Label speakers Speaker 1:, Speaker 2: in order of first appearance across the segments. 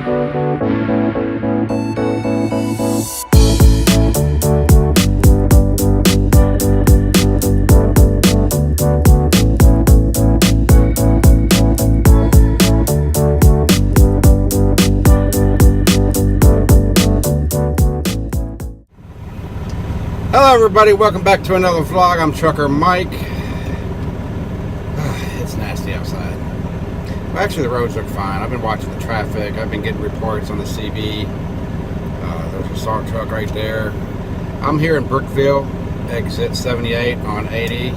Speaker 1: Hello everybody, welcome back to another vlog. I'm Trucker Mike. It's nasty outside. Well, actually the roads look fine. I've been watching the traffic. I've been getting reports on the CB. There's a salt truck right there. I'm here in Brookville, exit 78 on 80.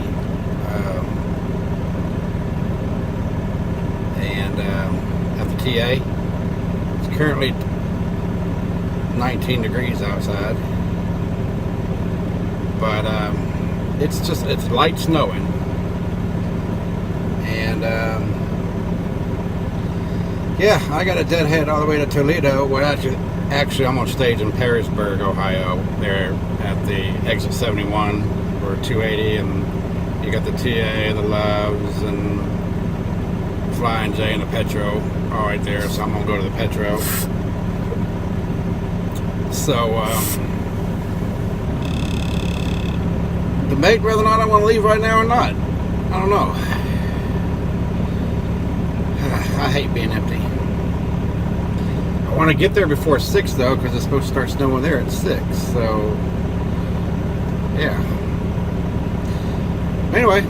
Speaker 1: At the TA. It's currently 19 degrees outside. But it's light snowing, and yeah, I got a deadhead all the way to Toledo. Well, actually I'm on stage in Perrysburg, Ohio, there at the exit 71 or 280, and you got the TA, the Loves, and Flying J and the Petro all right there. So I'm gonna go to the Petro. So debate whether or not I want to leave right now or not. I don't know. I hate being empty. I want to get there before 6 though, because it's supposed to start snowing there at 6. So, yeah. Anyway,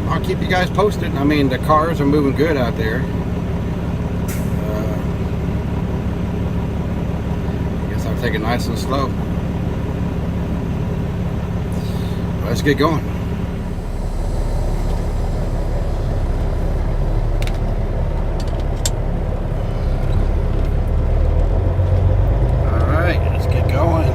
Speaker 1: I'll keep you guys posted. I mean, the cars are moving good out there. I guess I'll take it nice and slow. Let's get going. All right, let's get going.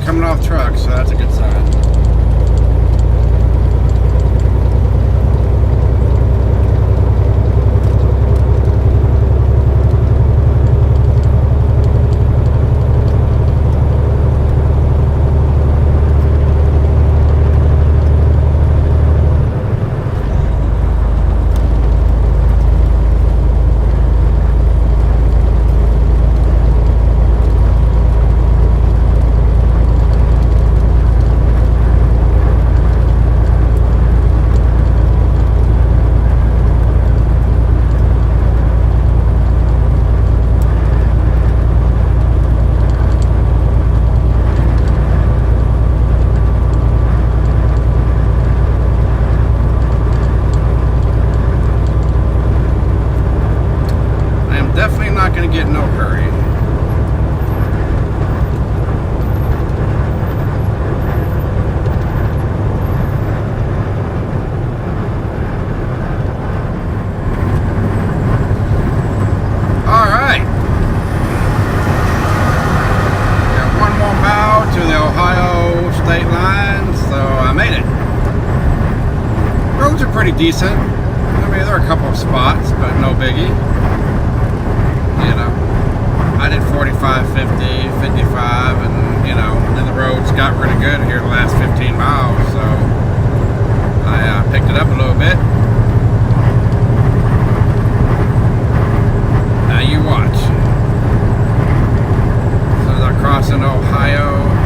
Speaker 1: Coming off truck, so that's a good sign. pretty decent. I mean, there are a couple of spots, but no biggie. You know, I did 45, 50, 55, and, you know, then the roads got really good here the last 15 miles, so I picked it up a little bit. Now you watch. So as I cross into Ohio,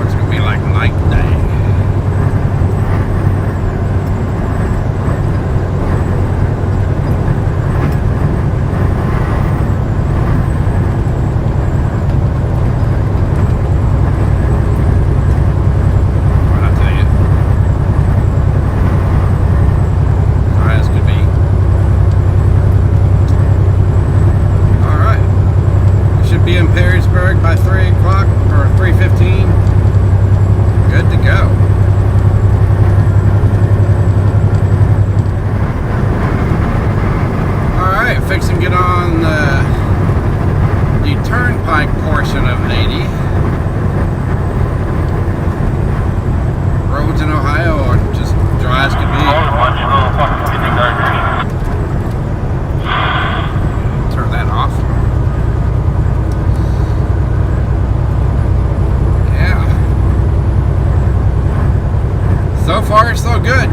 Speaker 1: it's gonna be like night and day. By 3 o'clock or 3:15, good to go. Alright, fixing to get on the turnpike portion of 80. Roads in Ohio are just dry as can be. Turn that off. So far, so good.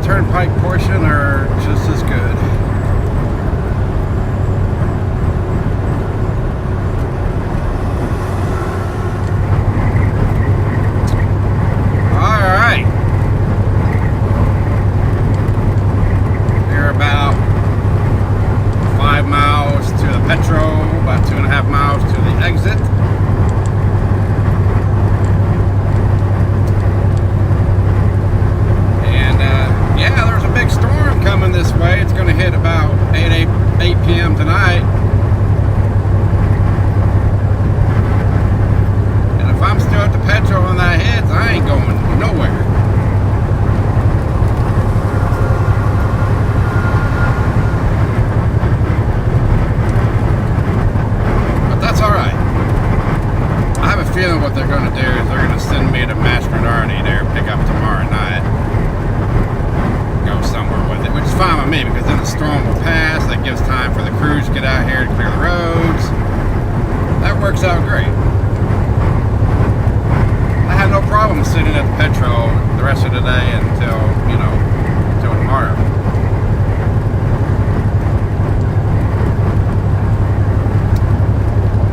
Speaker 1: Turnpike portion are just as good. Alright. We're about 5 miles to the Petro, about 2.5 miles to the exit. Yeah, there's a big storm coming this way. It's going to hit about 8 p.m. tonight. And if I'm still at the Petro when that hits, I ain't going nowhere. But that's alright. I have a feeling what they're going to do is they're going to send me to Mastronardi there and pick up tomorrow night. Go somewhere with it, which is fine with me because then the storm will pass. That gives time for the crews to get out here to clear the roads. That works out great. I have no problem sitting at the Petro the rest of the day until, you know, until tomorrow.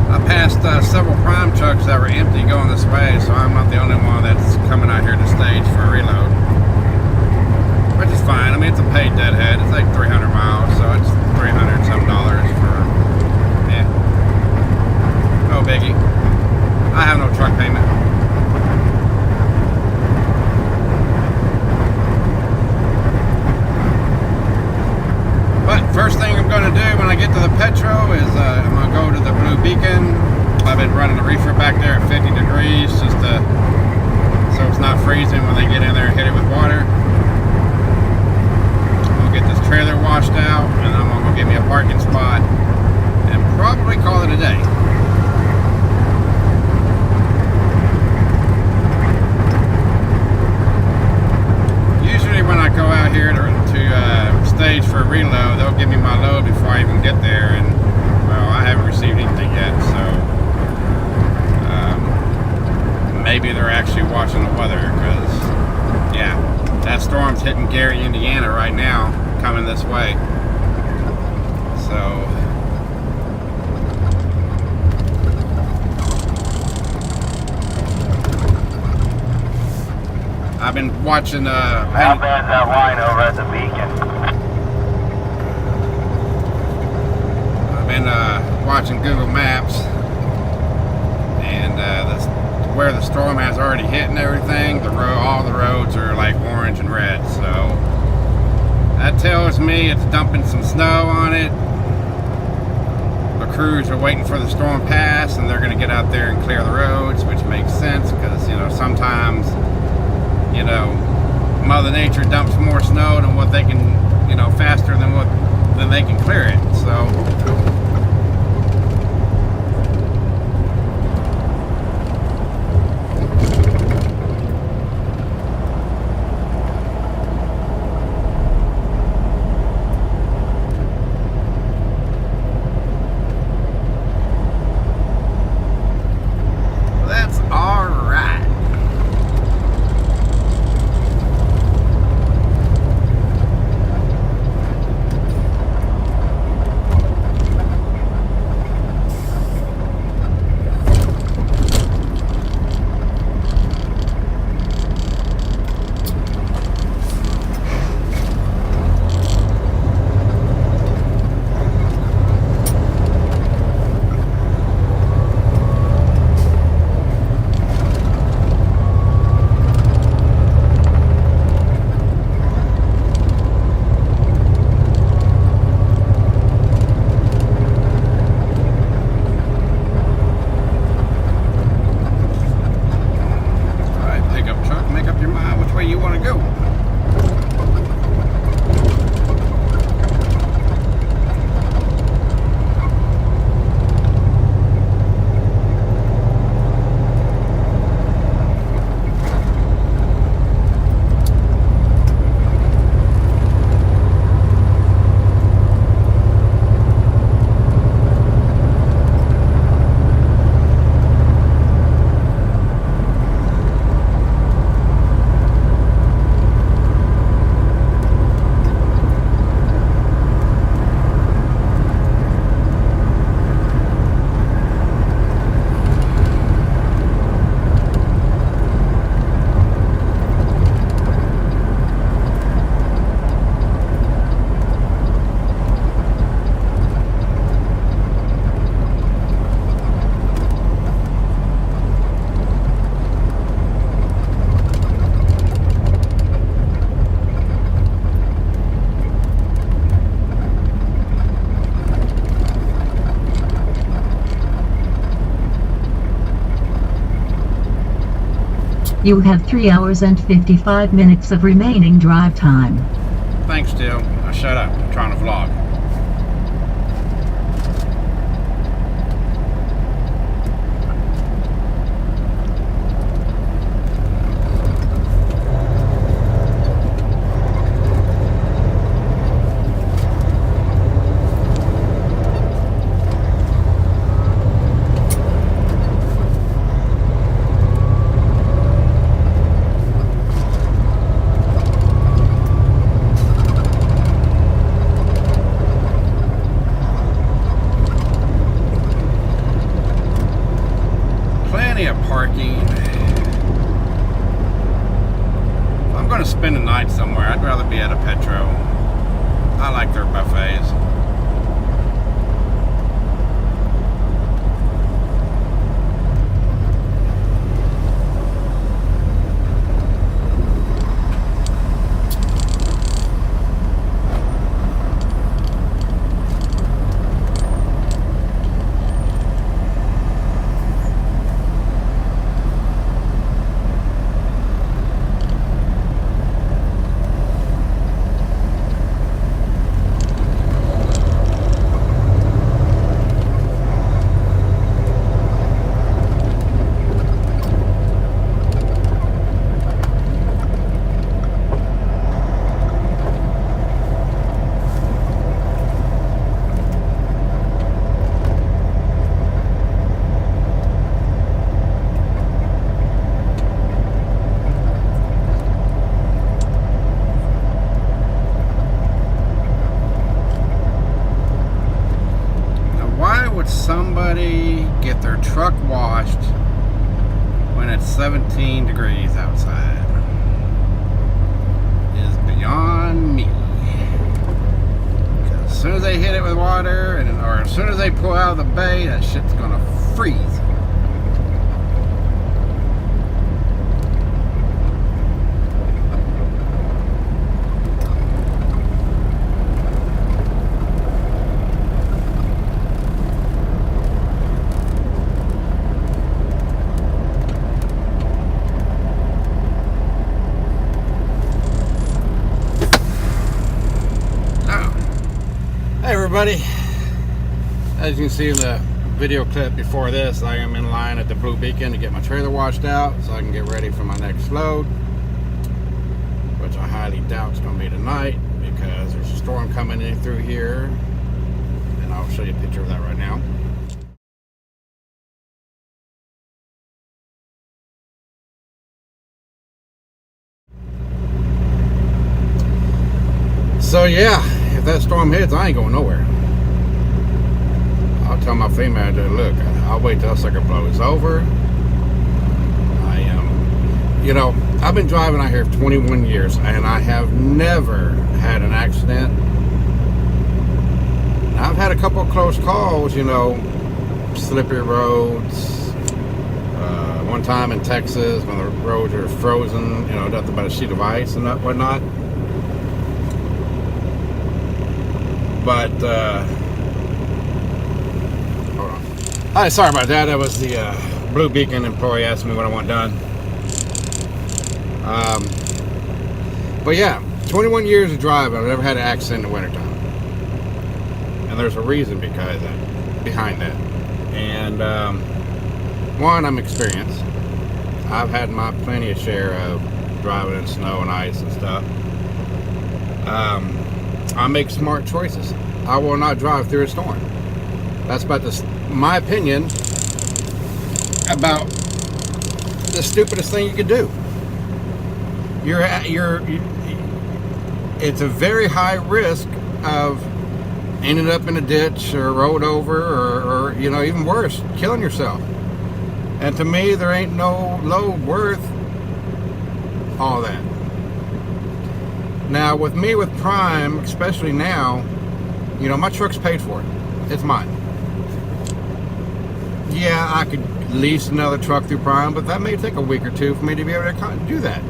Speaker 1: I passed several prime trucks that were empty going this way, so I'm not the only one that's coming out here to stage for a reload. Which is fine. I mean, it's a paid deadhead. It's like 300 miles, so it's $300 some for, yeah. No biggie. I have no truck payment. maybe they're actually watching the weather, because, yeah, that storm's hitting Gary, Indiana right now, coming this way. So, I've been watching,
Speaker 2: how bad's that line over at the beacon?
Speaker 1: I've been watching Google Maps, and where the storm has already hit and everything, all the roads are like orange and red, so that tells me it's dumping some snow on it. The crews are waiting for the storm pass, and they're going to get out there and clear the roads, which makes sense, because, you know, sometimes, you know, Mother Nature dumps more snow than what they can, you know, faster than they can clear it, so.
Speaker 3: You have 3 hours and 55 minutes of remaining drive time.
Speaker 1: Thanks, Jill. Now shut up. I'm trying to vlog. Parking. If I'm going to spend the night somewhere, I'd rather be at a Petro. I like their buffets. truck washed when it's 17 degrees outside is beyond me. Because as soon as they hit it with water, or as soon as they pull out of the bay, that shit's gonna freeze. Hey everybody, as you can see in the video clip before this, I am in line at the Blue Beacon to get my trailer washed out so I can get ready for my next load, which I highly doubt is going to be tonight because there's a storm coming in through here, and I'll show you a picture of that right now. So yeah, if that storm hits, I ain't going nowhere. I'll tell my field manager, look, I'll wait till that sucker blows over. You know, I've been driving out here for 21 years, and I have never had an accident. I've had a couple of close calls, you know, slippery roads. One time in Texas when the roads are frozen, you know, nothing but a sheet of ice and whatnot. But, hold on. Hi, sorry about that. That was the Blue Beacon employee asking me what I want done. But yeah, 21 years of driving, I've never had an accident in the wintertime. And there's a reason behind that. And, one, I'm experienced. I've had my plenty of share of driving in snow and ice and stuff. I make smart choices. I will not drive through a storm. That's about my opinion about the stupidest thing you could do. It's a very high risk of ending up in a ditch or rolled over or you know, even worse, killing yourself. And to me, there ain't no load worth all that. Now, with me with Prime, especially now, you know, my truck's paid for it. It's mine. Yeah, I could lease another truck through Prime, but that may take a week or two for me to be able to do that.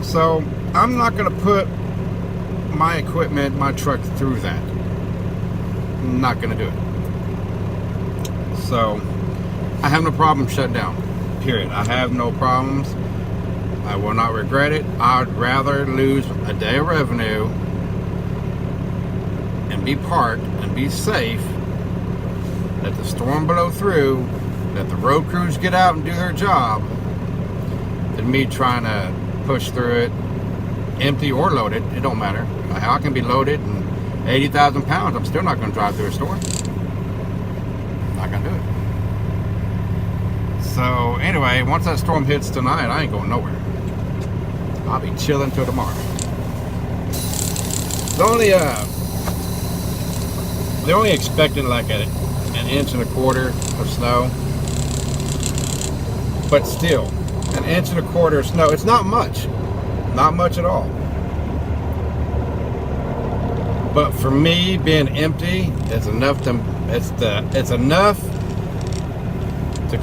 Speaker 1: So, I'm not going to put my equipment, my truck through that. I'm not going to do it. So, I have no problem shutting down. Period. I have no problems. I will not regret it. I'd rather lose a day of revenue and be parked and be safe, let the storm blow through, let the road crews get out and do their job, than me trying to push through it, empty or loaded. It don't matter. I can be loaded and 80,000 pounds. I'm still not going to drive through a storm. I'm not going to do it. So anyway, once that storm hits tonight, I ain't going nowhere. I'll be chilling till tomorrow. They're only expecting like an inch and a quarter of snow. But still, an inch and a quarter of snow, it's not much. Not much at all. But for me, being empty, it's enough to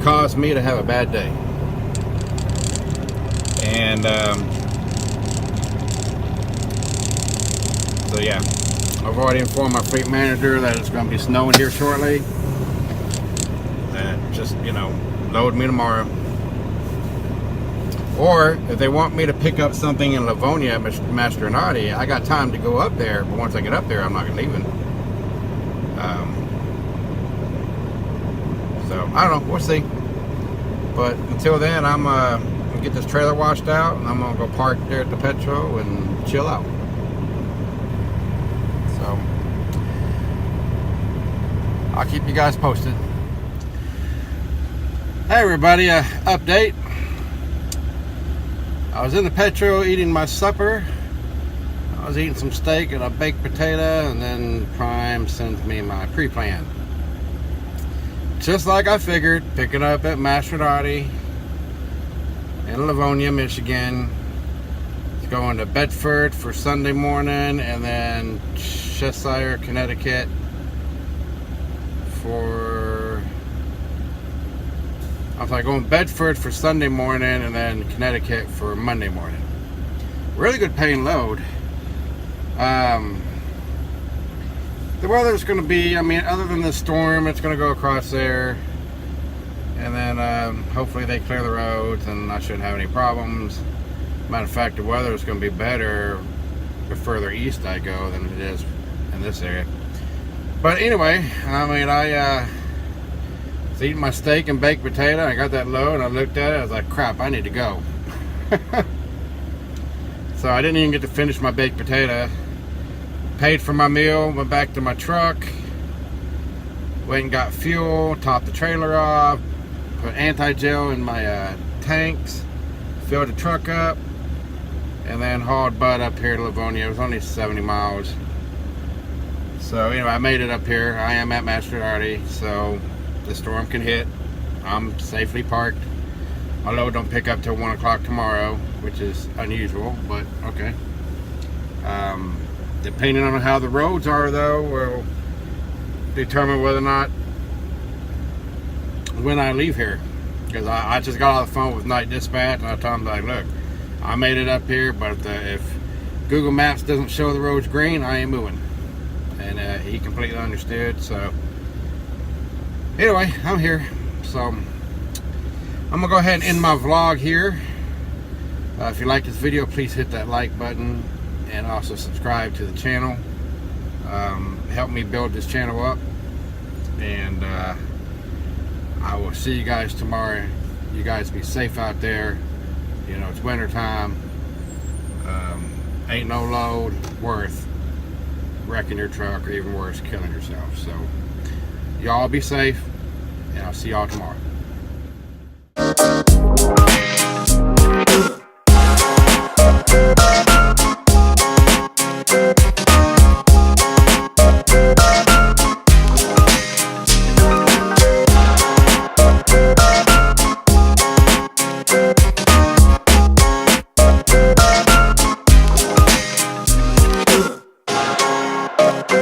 Speaker 1: cause me to have a bad day. And so yeah, I've already informed my fleet manager that it's going to be snowing here shortly. That just, you know, load me tomorrow. Or if they want me to pick up something in Livonia, Mastronati, I got time to go up there. But once I get up there, I'm not leaving. So I don't know. We'll see. But until then, I'm gonna get this trailer washed out, and I'm gonna go park there at the Petro and chill out. So I'll keep you guys posted. Hey everybody, update. I was in the Petro eating my supper. I was eating some steak and a baked potato, and then Prime sends me my pre-plan. just like I figured, picking up at Maserati in Livonia, Michigan. It's going to Bedford for Sunday morning, and then Cheshire, Connecticut for... I was like going Bedford for Sunday morning, and then Connecticut for Monday morning. Really good paying load. The weather's going to be, I mean, other than the storm, it's going to go across there, and then hopefully they clear the roads and I shouldn't have any problems. Matter of fact, the weather is going to be better the further east I go than it is in this area. But anyway, I mean, I was eating my steak and baked potato. I got that load and I looked at it, I was like, crap, I need to go. So I didn't even get to finish my baked potato. Paid for my meal, went back to my truck, went and got fuel, topped the trailer off, put anti-gel in my tanks, filled the truck up, and then hauled butt up here to Livonia. It was only 70 miles. So anyway, I made it up here. I am at Maserati, so the storm can hit. I'm safely parked. My load don't pick up till 1 o'clock tomorrow, which is unusual, but okay. Depending on how the roads are, though, will determine whether or not when I leave here. Because I just got off the phone with Night Dispatch, and I told them, like, look, I made it up here, but if Google Maps doesn't show the roads green, I ain't moving. And he completely understood. So anyway, I'm here. So I'm gonna go ahead and end my vlog here. If you like this video, please hit that like button and also subscribe to the channel. Help me build this channel up, and I will see you guys tomorrow. You guys be safe out there. You know, it's winter time. Ain't no load worth wrecking your truck, or even worse, killing yourself. So y'all be safe, and I'll see y'all tomorrow.
Speaker 4: We'll be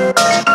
Speaker 4: right back.